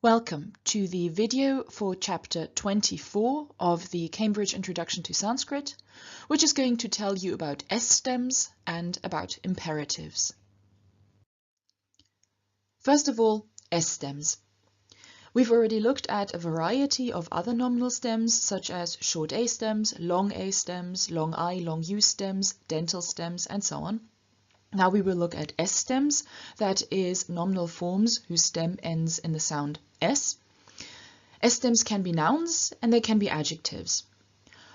Welcome to the video for chapter 24 of the Cambridge Introduction to Sanskrit, which is going to tell you about S stems and about imperatives. First of all, S stems. We've already looked at a variety of other nominal stems, such as short A stems, long A stems, long I, long U stems, dental stems, and so on. Now we will look at S stems, that is nominal forms whose stem ends in the sound S. S stems can be nouns and they can be adjectives.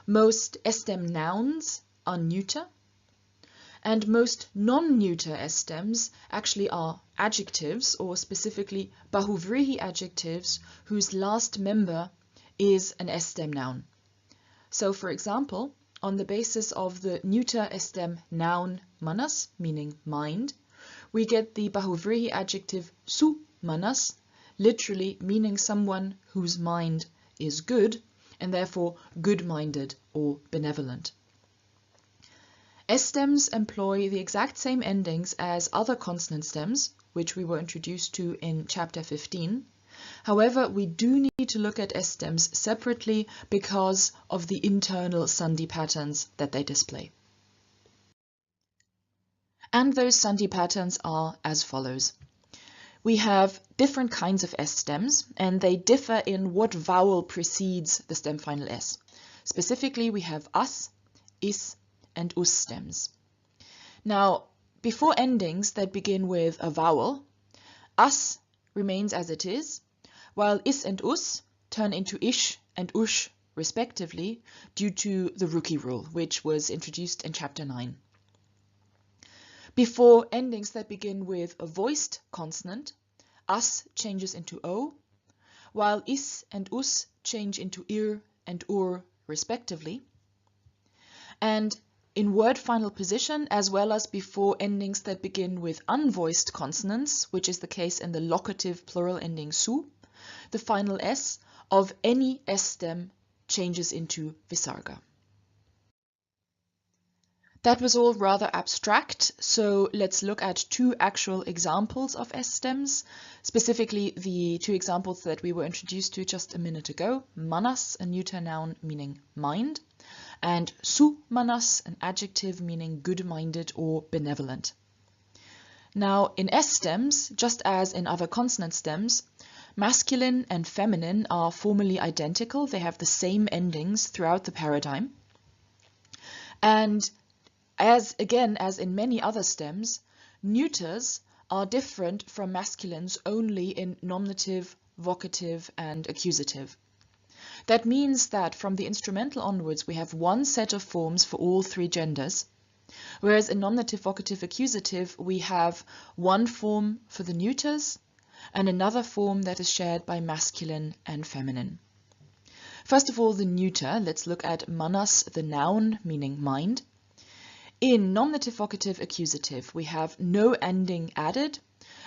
Most S stem nouns are neuter, and most non-neuter S stems actually are adjectives, or specifically bahuvrihi adjectives whose last member is an S stem noun. So for example, on the basis of the neuter S stem noun manas, meaning mind, we get the bahuvrihi adjective su manas, literally meaning someone whose mind is good, and therefore good-minded or benevolent. S stems employ the exact same endings as other consonant stems, which we were introduced to in chapter 15. However, we do need to look at S stems separately because of the internal sandhi patterns that they display. And those sandhi patterns are as follows. We have different kinds of S stems, and they differ in what vowel precedes the stem final S. Specifically, we have as, is, and us stems. Now, before endings that begin with a vowel, as remains as it is, while is and us turn into ish and ush respectively due to the rookie rule, which was introduced in chapter 9. Before endings that begin with a voiced consonant, as changes into o, while is and us change into ir and ur respectively. And in word final position, as well as before endings that begin with unvoiced consonants, which is the case in the locative plural ending su, the final S of any S stem changes into visarga. That was all rather abstract, so let's look at two actual examples of S stems, specifically the two examples that we were introduced to just a minute ago, manas, a neuter noun meaning mind, and su manas, an adjective meaning good-minded or benevolent. Now, in S stems, just as in other consonant stems, masculine and feminine are formally identical. They have the same endings throughout the paradigm. And as in many other stems, neuters are different from masculines only in nominative, vocative, and accusative. That means that from the instrumental onwards, we have one set of forms for all three genders, whereas in nominative, vocative, accusative, we have one form for the neuters and another form that is shared by masculine and feminine. First of all, the neuter. Let's look at manas, the noun, meaning mind. In nominative, vocative, accusative, we have no ending added,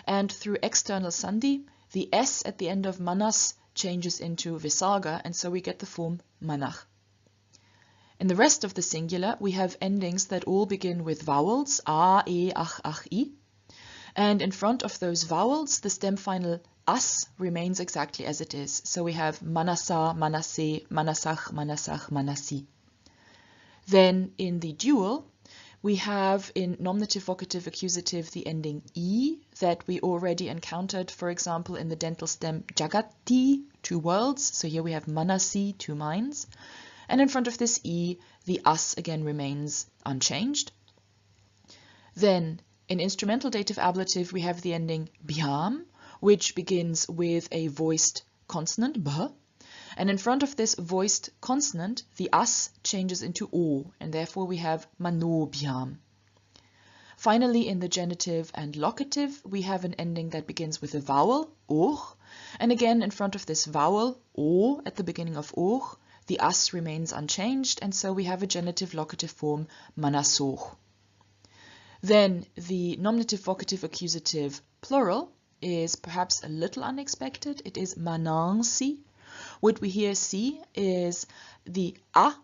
and through external sandhi, the S at the end of manas changes into visarga, and so we get the form manach. In the rest of the singular, we have endings that all begin with vowels, a, e, ach, I, and in front of those vowels, the stem final as remains exactly as it is. So we have manasa, manase, manasach, manasach, manasi. Then in the dual, we have in nominative, vocative, accusative the ending I that we already encountered, for example, in the dental stem jagati, two worlds. So here we have manasi, two minds. And in front of this I, the as again remains unchanged. Then in instrumental dative ablative, we have the ending bhyam, which begins with a voiced consonant, bh. And in front of this voiced consonant, the as changes into o, and therefore we have manobhyam. Finally, in the genitive and locative, we have an ending that begins with a vowel, or, and again in front of this vowel, o, at the beginning of or, the as remains unchanged, and so we have a genitive locative form, manasoch. Then the nominative, vocative, accusative plural is perhaps a little unexpected. It is manansi. What we here see is the a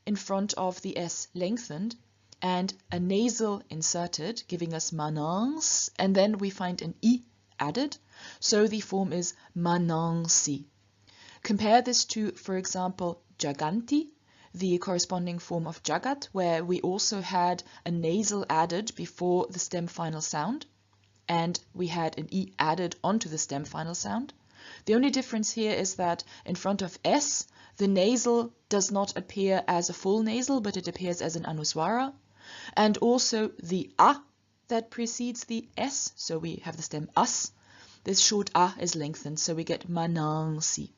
in front of the s lengthened and a nasal inserted, giving us manans, and then we find an I added, so the form is manansi. Compare this to, for example, jaganti, the corresponding form of jagat, where we also had a nasal added before the stem final sound, and we had an e added onto the stem final sound. The only difference here is that in front of s, the nasal does not appear as a full nasal, but it appears as an anuswara, and also the a that precedes the s, so we have the stem as, this short a is lengthened, so we get manansi.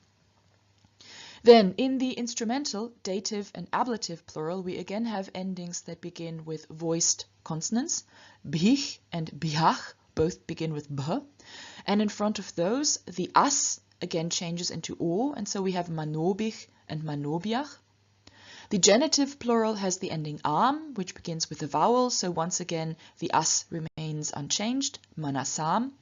Then in the instrumental, dative and ablative plural, we again have endings that begin with voiced consonants. Bhich and bihach both begin with bh, and in front of those, the as again changes into o, and so we have manobich and manobiach. The genitive plural has the ending am, which begins with a vowel, so once again the as remains unchanged, manasam.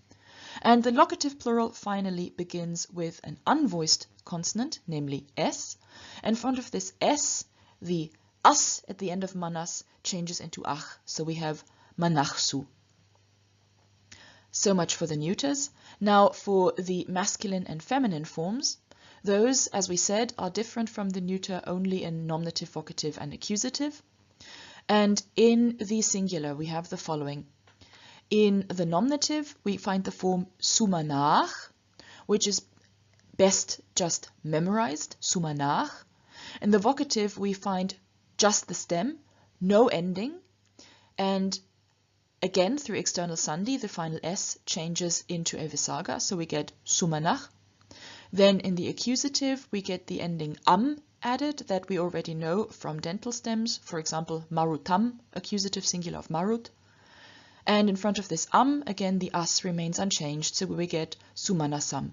And the locative plural finally begins with an unvoiced consonant, namely s. In front of this s, the as at the end of manas changes into ach, so we have manachsu. So much for the neuters. Now for the masculine and feminine forms, those, as we said, are different from the neuter only in nominative, vocative and accusative. And in the singular we have the following. In the nominative, we find the form sumanach, which is best just memorized, sumanach. In the vocative, we find just the stem, no ending, and again, through external sandhi, the final s changes into a visarga, so we get sumanach. Then in the accusative, we get the ending am added that we already know from dental stems, for example, marutam, accusative singular of marut. And in front of this am, again, the as remains unchanged, so we get sumanasam.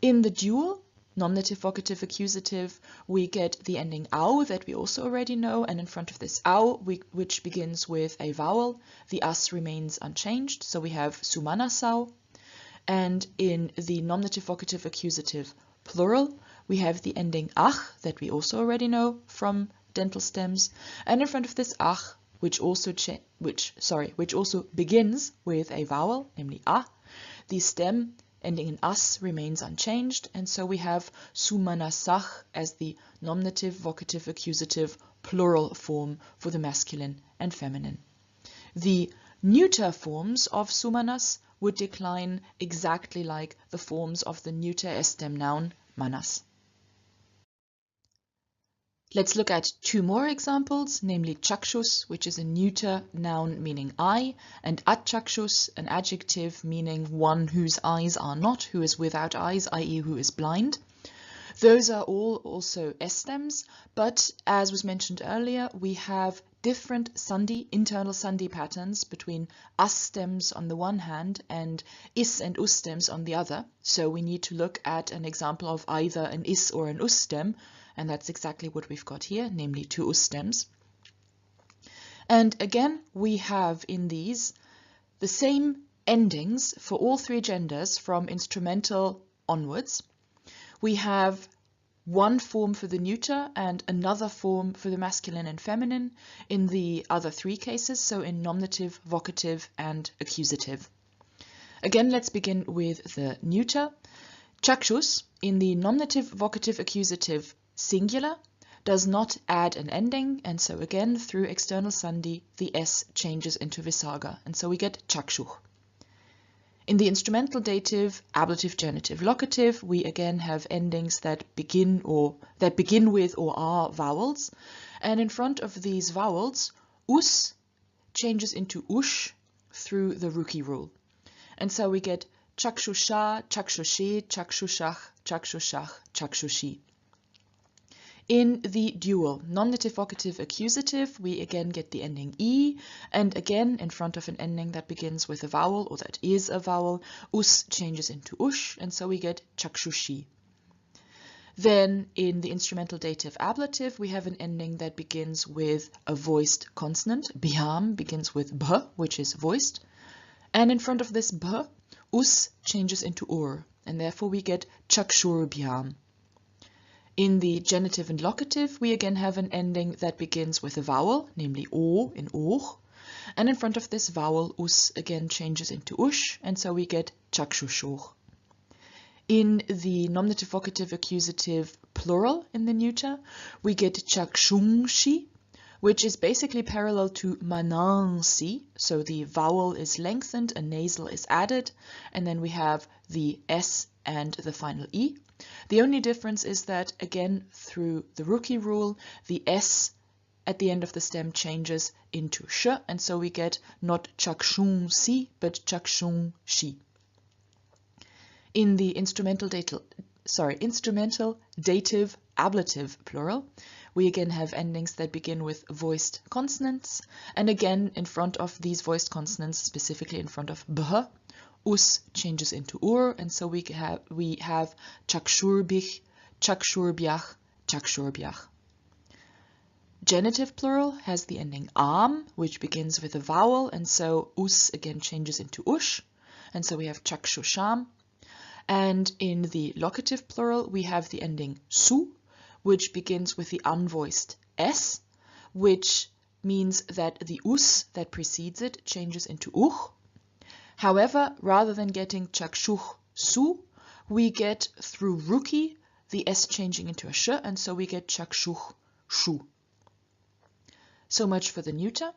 In the dual, nominative, vocative, accusative, we get the ending au that we also already know, and in front of this au, which begins with a vowel, the as remains unchanged, so we have sumanasau. And in the nominative, vocative, accusative plural, we have the ending ach that we also already know from dental stems, and in front of this ach, which also begins with a vowel, namely a, the stem ending in as remains unchanged, and so we have sumanasach as the nominative, vocative, accusative plural form for the masculine and feminine. The neuter forms of sumanas would decline exactly like the forms of the neuter s-stem noun manas. Let's look at two more examples, namely chakshus, which is a neuter noun meaning eye, and achakshus, an adjective meaning one whose eyes are not, who is without eyes, i.e. who is blind. Those are all also s-stems, but as was mentioned earlier, we have different sandhi, internal sandhi patterns between as stems on the one hand and is and us stems on the other. So we need to look at an example of either an is or an us stem, and that's exactly what we've got here, namely two us stems. And again, we have in these the same endings for all three genders from instrumental onwards. We have one form for the neuter and another form for the masculine and feminine in the other three cases, so in nominative, vocative and accusative. Again, let's begin with the neuter. Chakshus, in the nominative, vocative, accusative singular, does not add an ending, and so again, through external sandhi, the s changes into visarga, and so we get chakshuh. In the instrumental dative, ablative, genitive, locative, we again have endings that begin with or are vowels, and in front of these vowels, us changes into ush through the Ruki rule, and so we get chakshusha, chakshushe, chakshushach, chakshushach, chakshushi. In the dual, nominative, vocative, accusative, we again get the ending e, and again in front of an ending that begins with a vowel or that is a vowel, us changes into ush, and so we get chakshushi. Then in the instrumental dative ablative, we have an ending that begins with a voiced consonant. Biham begins with b, which is voiced, and in front of this b, us changes into ur, and therefore we get chakshur biham. In the genitive and locative, we again have an ending that begins with a vowel, namely o in och, And in front of this vowel, us again changes into ush, and so we get chakshushoh. In the nominative, vocative, accusative plural in the neuter, we get chakshungshi, which is basically parallel to manansi. So the vowel is lengthened, a nasal is added, and then we have the S and the final E. The only difference is that, again, through the rookie rule, the S at the end of the stem changes into sh, and so we get not chakshungsi, but chakshungshi. In the instrumental dative ablative plural, we again have endings that begin with voiced consonants, and again in front of these voiced consonants, specifically in front of bh, us changes into ur, and so we have chakshurbich, chakshurbiach, chakshurbiach. Genitive plural has the ending am, which begins with a vowel, and so us again changes into ush, and so we have chakshusham. And in the locative plural, we have the ending su, which begins with the unvoiced s, which means that the us that precedes it changes into uch. However, rather than getting chakshuch su, we get through rookie the s changing into a sh, and so we get chakshuch shu. So much for the neuter.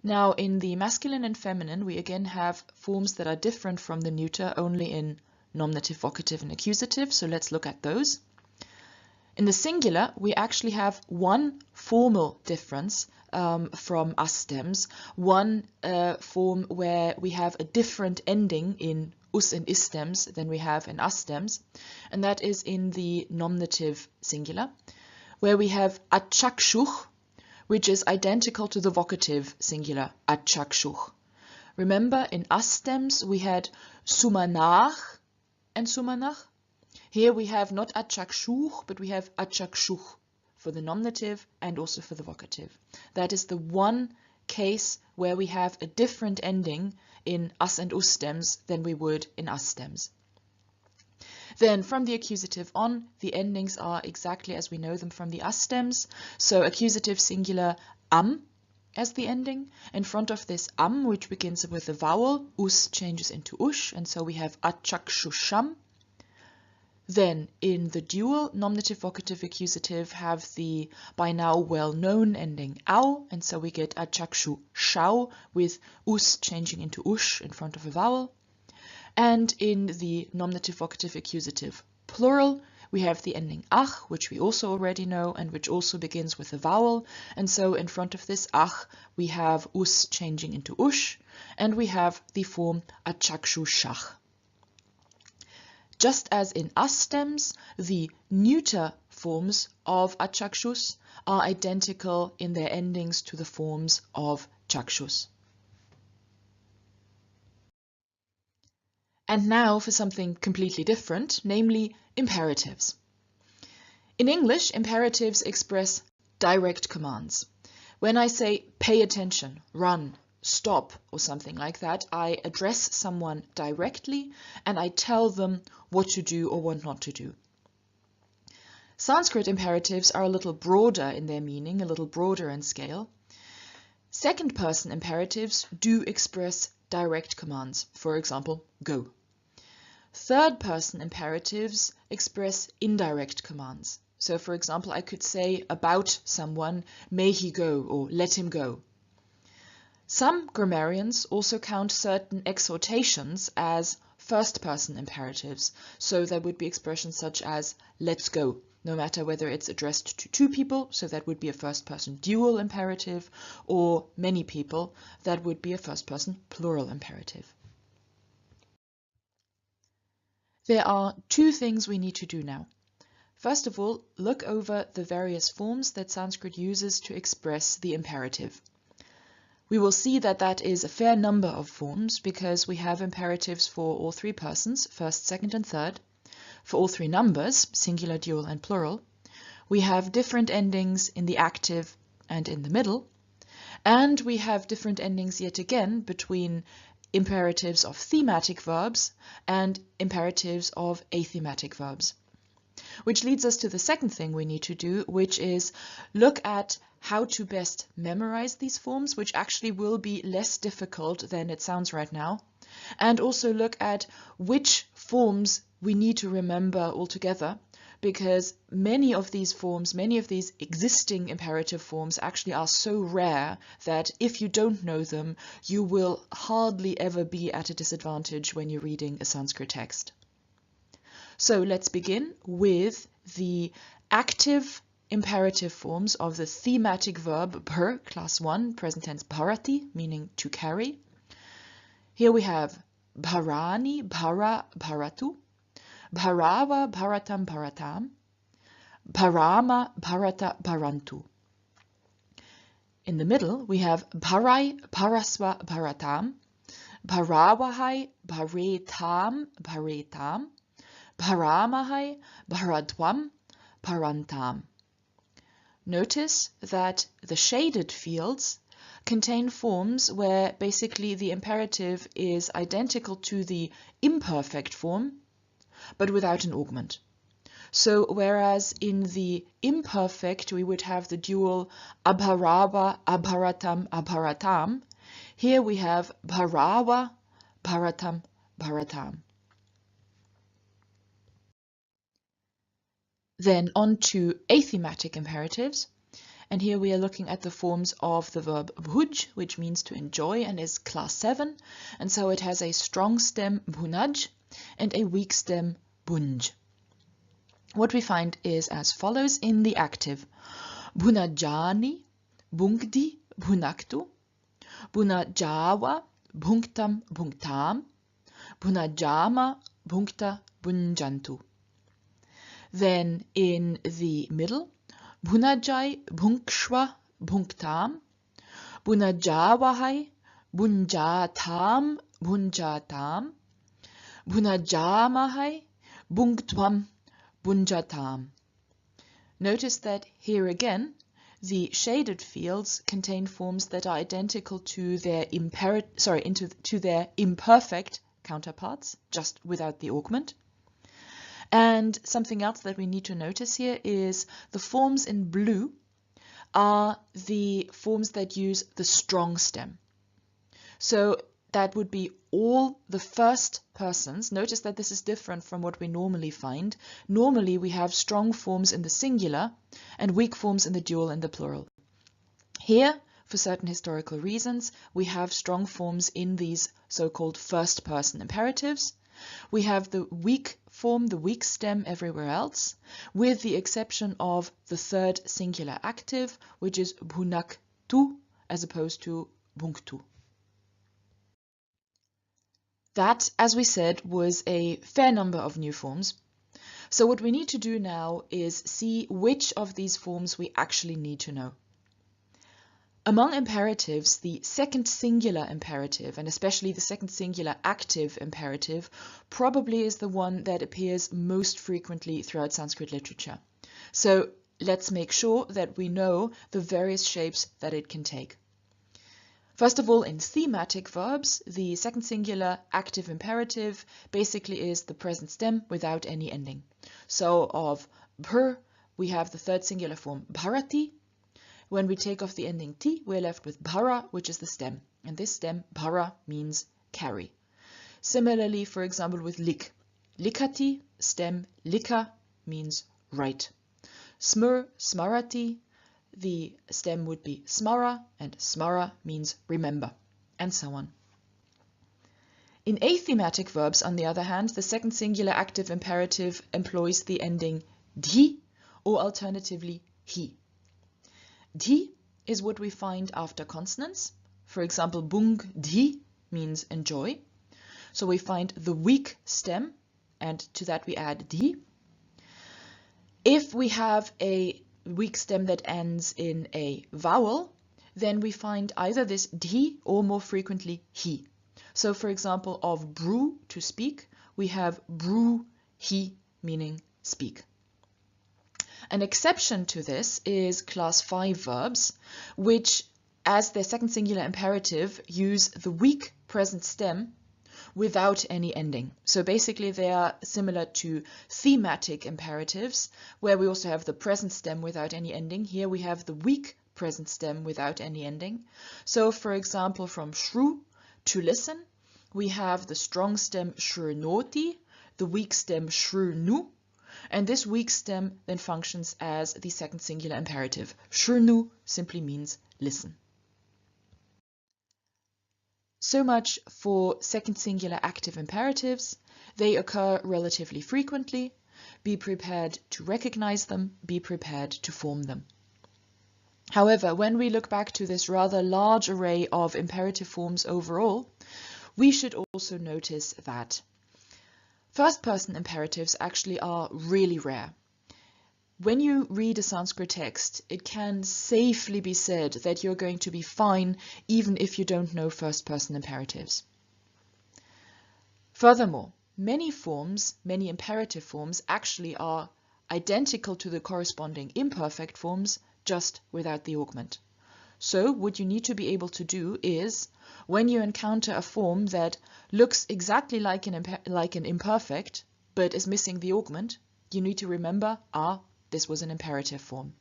Now in the masculine and feminine, we again have forms that are different from the neuter only in nominative, vocative, and accusative, so let's look at those. In the singular, we actually have one formal difference from us stems, one form where we have a different ending in us and is stems than we have in us stems, and that is in the nominative singular, where we have achakshuch, which is identical to the vocative singular achakshuch. Remember, in us stems we had sumanach and sumanach. Here we have not achakshuch, but we have achakshuch for the nominative and also for the vocative. That is the one case where we have a different ending in us and us stems than we would in us stems. Then from the accusative on, the endings are exactly as we know them from the us stems. So accusative singular am as the ending. In front of this am, which begins with a vowel, us changes into ush, and so we have achakshusham. Then in the dual, nominative, vocative, accusative have the by now well-known ending au, and so we get achakshu shau with us changing into ush in front of a vowel. And in the nominative, vocative, accusative plural, we have the ending ach, which we also already know, and which also begins with a vowel. And so in front of this ach, we have us changing into ush, and we have the form achakshu shach. Just as in us stems, the neuter forms of achakshus are identical in their endings to the forms of chakshus. And now for something completely different, namely imperatives. In English, imperatives express direct commands. When I say pay attention, run, stop, or something like that, I address someone directly and I tell them what to do or what not to do. Sanskrit imperatives are a little broader in their meaning, a little broader in scale. Second person imperatives do express direct commands, for example, go. Third person imperatives express indirect commands. So for example, I could say about someone, may he go, or let him go. Some grammarians also count certain exhortations as first person imperatives. So there would be expressions such as let's go, no matter whether it's addressed to two people, so that would be a first person dual imperative, or many people, that would be a first person plural imperative. There are two things we need to do now. First of all, look over the various forms that Sanskrit uses to express the imperative. We will see that that is a fair number of forms because we have imperatives for all three persons, first, second, and third. For all three numbers, singular, dual, and plural. We have different endings in the active and in the middle. And we have different endings yet again between imperatives of thematic verbs and imperatives of athematic verbs. Which leads us to the second thing we need to do, which is look at how to best memorize these forms, which actually will be less difficult than it sounds right now, and also look at which forms we need to remember altogether, because many of these forms, many of these existing imperative forms actually are so rare that if you don't know them, you will hardly ever be at a disadvantage when you're reading a Sanskrit text. So let's begin with the active imperative forms of the thematic verb bhar, class 1, present tense bharati, meaning to carry. Here we have bharani, bhara, bharatu, bharava, bharatam, bharatam, bharama, bharata, bharantu. In the middle, we have bharai, bharasva, bharatam, bharavahai, bharetam, bharetam, bharamahai, bharadvam, bharantam. Notice that the shaded fields contain forms where basically the imperative is identical to the imperfect form, but without an augment. So whereas in the imperfect we would have the dual abharava, abharatam, abharatam, here we have bharava, bharatam, bharatam. Then on to athematic imperatives, and here we are looking at the forms of the verb bhuj, which means to enjoy and is class 7, and so it has a strong stem bhunaj and a weak stem bhunj. What we find is as follows in the active: bhunajāni, bhungdi, bhunaktu, bhunajāva, bhunktam, bhunktam, bhunajāma, bhunkta, bhunjantu. Then in the middle, bhunajai, bhunkshva, bhunktam, bhunajāvāhai, bhunjātam, bhunjatam, bhunajāvahai, bhunktvam, bhunjatam. Notice that here again, the shaded fields contain forms that are identical to their imperfect counterparts, just without the augment. And something else that we need to notice here is the forms in blue are the forms that use the strong stem. So that would be all the first persons. Notice that this is different from what we normally find. Normally we have strong forms in the singular and weak forms in the dual and the plural. Here, for certain historical reasons, we have strong forms in these so-called first person imperatives. We have the weak form, the weak stem everywhere else, with the exception of the third singular active, which is bhunaktu as opposed to bhunktu. That, as we said, was a fair number of new forms. So what we need to do now is see which of these forms we actually need to know. Among imperatives, the second singular imperative, and especially the second singular active imperative, probably is the one that appears most frequently throughout Sanskrit literature. So let's make sure that we know the various shapes that it can take. First of all, in thematic verbs, the second singular active imperative basically is the present stem without any ending. So of bhur, we have the third singular form bharati. When we take off the ending ti, we're left with bhara, which is the stem. And this stem, bhara, means carry. Similarly, for example, with lik. Likati, stem lika, means write. Smr, smarati, the stem would be smara, and smara means remember, and so on. In athematic verbs, on the other hand, the second singular active imperative employs the ending dhi, or alternatively hi. Dhi is what we find after consonants. For example, bung dhi means enjoy. So we find the weak stem, and to that we add dhi. If we have a weak stem that ends in a vowel, then we find either this dhi or more frequently hi. So for example, of brew, to speak, we have brew hi, meaning speak. An exception to this is class 5 verbs, which as their second singular imperative use the weak present stem without any ending. So basically they are similar to thematic imperatives, where we also have the present stem without any ending. Here we have the weak present stem without any ending. So, for example, from shru, to listen, we have the strong stem shrunoti, the weak stem shrunu, and this weak stem then functions as the second singular imperative. Shrunu simply means listen. So much for second singular active imperatives. They occur relatively frequently. Be prepared to recognize them, be prepared to form them. However, when we look back to this rather large array of imperative forms overall, we should also notice that first-person imperatives actually are really rare. When you read a Sanskrit text, it can safely be said that you're going to be fine even if you don't know first-person imperatives. Furthermore, many imperative forms actually are identical to the corresponding imperfect forms, just without the augment. So what you need to be able to do is, when you encounter a form that looks exactly like an imperfect, but is missing the augment, you need to remember, this was an imperative form.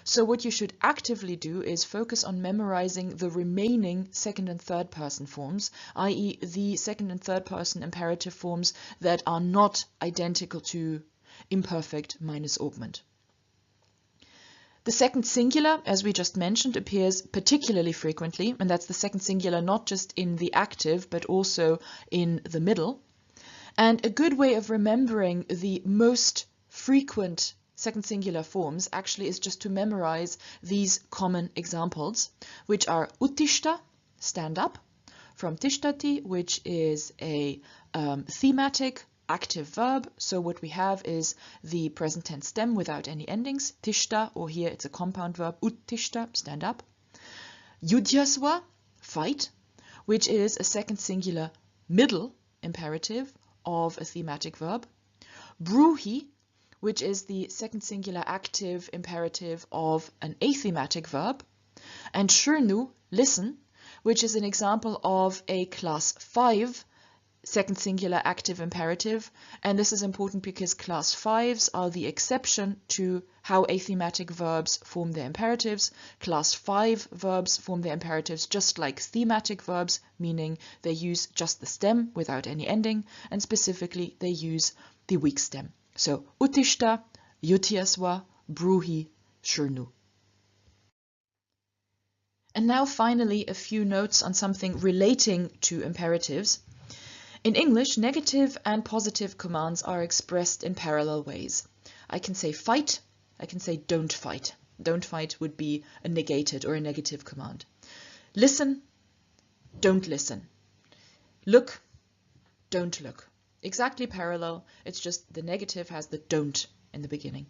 So what you should actively do is focus on memorizing the remaining second and third person forms, i.e. the second and third person imperative forms that are not identical to imperfect minus augment. The second singular, as we just mentioned, appears particularly frequently, and that's the second singular not just in the active but also in the middle. And a good way of remembering the most frequent second singular forms actually is just to memorize these common examples, which are uttishta, stand up, from tishtati, which is a thematic active verb. So what we have is the present tense stem without any endings, tishta, or here it's a compound verb, uttishta, stand up. Yudhyasva, fight, which is a second singular middle imperative of a thematic verb. Bruhi, which is the second singular active imperative of an athematic verb. And shrunu, listen, which is an example of a class 5 second singular active imperative, and this is important because class 5s are the exception to how athematic verbs form their imperatives. Class 5 verbs form their imperatives just like thematic verbs, meaning they use just the stem without any ending, and specifically they use the weak stem. So uttishta, yutyasva, bruhi, shrunu. And now finally a few notes on something relating to imperatives. In English, negative and positive commands are expressed in parallel ways. I can say fight, I can say don't fight. Don't fight would be a negated or a negative command. Listen, don't listen. Look, don't look. Exactly parallel, it's just the negative has the don't in the beginning.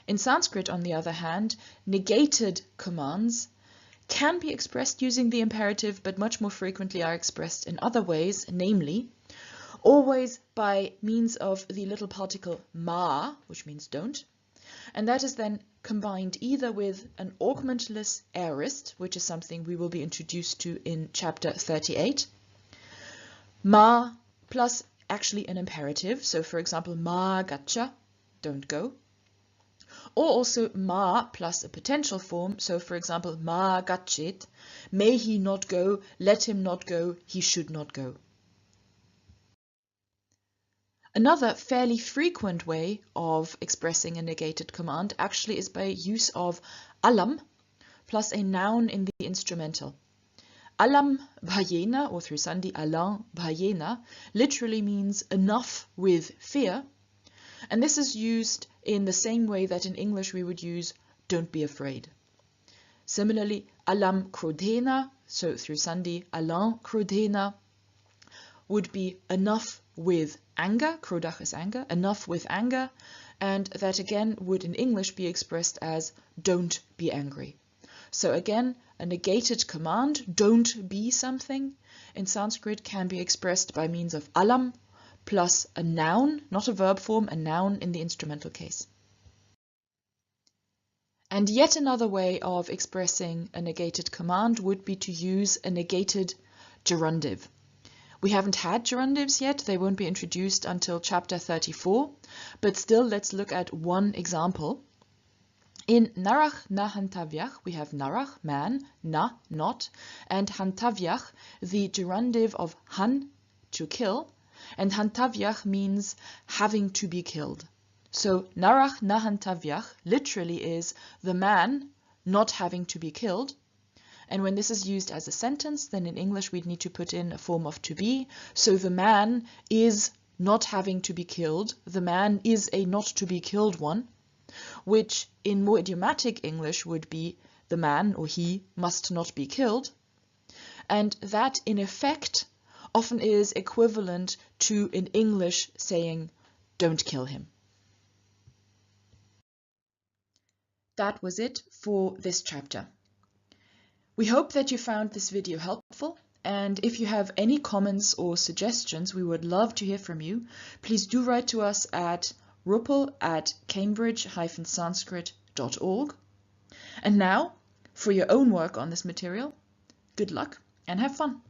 In Sanskrit, on the other hand, negated commands can be expressed using the imperative, but much more frequently are expressed in other ways, namely, always by means of the little particle ma, which means don't, and that is then combined either with an augmentless aorist, which is something we will be introduced to in chapter 38, ma plus actually an imperative, so for example, ma gaccha, don't go, or also ma plus a potential form, so for example, ma gacchit, may he not go, let him not go, he should not go. Another fairly frequent way of expressing a negated command actually is by use of alam plus a noun in the instrumental. Alam bhayena, or through Sandhi, alam bhayena, literally means enough with fear, and this is used in the same way that in English we would use don't be afraid. Similarly, alam krodhena, so through Sandhi, alam krodhena, would be enough with anger, krodach is anger, enough with anger, and that again would in English be expressed as don't be angry. So again, a negated command, don't be something, in Sanskrit can be expressed by means of alam plus a noun, not a verb form, a noun in the instrumental case. And yet another way of expressing a negated command would be to use a negated gerundive. We haven't had gerundives yet, they won't be introduced until chapter 34, but still let's look at one example. In narach na hantavyach, we have narach, man, na, not, and hantavyach, the gerundive of han, to kill, and hantavyach means having to be killed. So narach na hantavyach literally is the man not having to be killed. And when this is used as a sentence, then in English we'd need to put in a form of to be. So the man is not having to be killed. The man is a not to be killed one, which in more idiomatic English would be the man or he must not be killed. And that in effect often is equivalent to in English saying don't kill him. That was it for this chapter. We hope that you found this video helpful, and if you have any comments or suggestions, we would love to hear from you. Please do write to us at ruppel@cambridge-sanskrit.org. And now, for your own work on this material, good luck and have fun!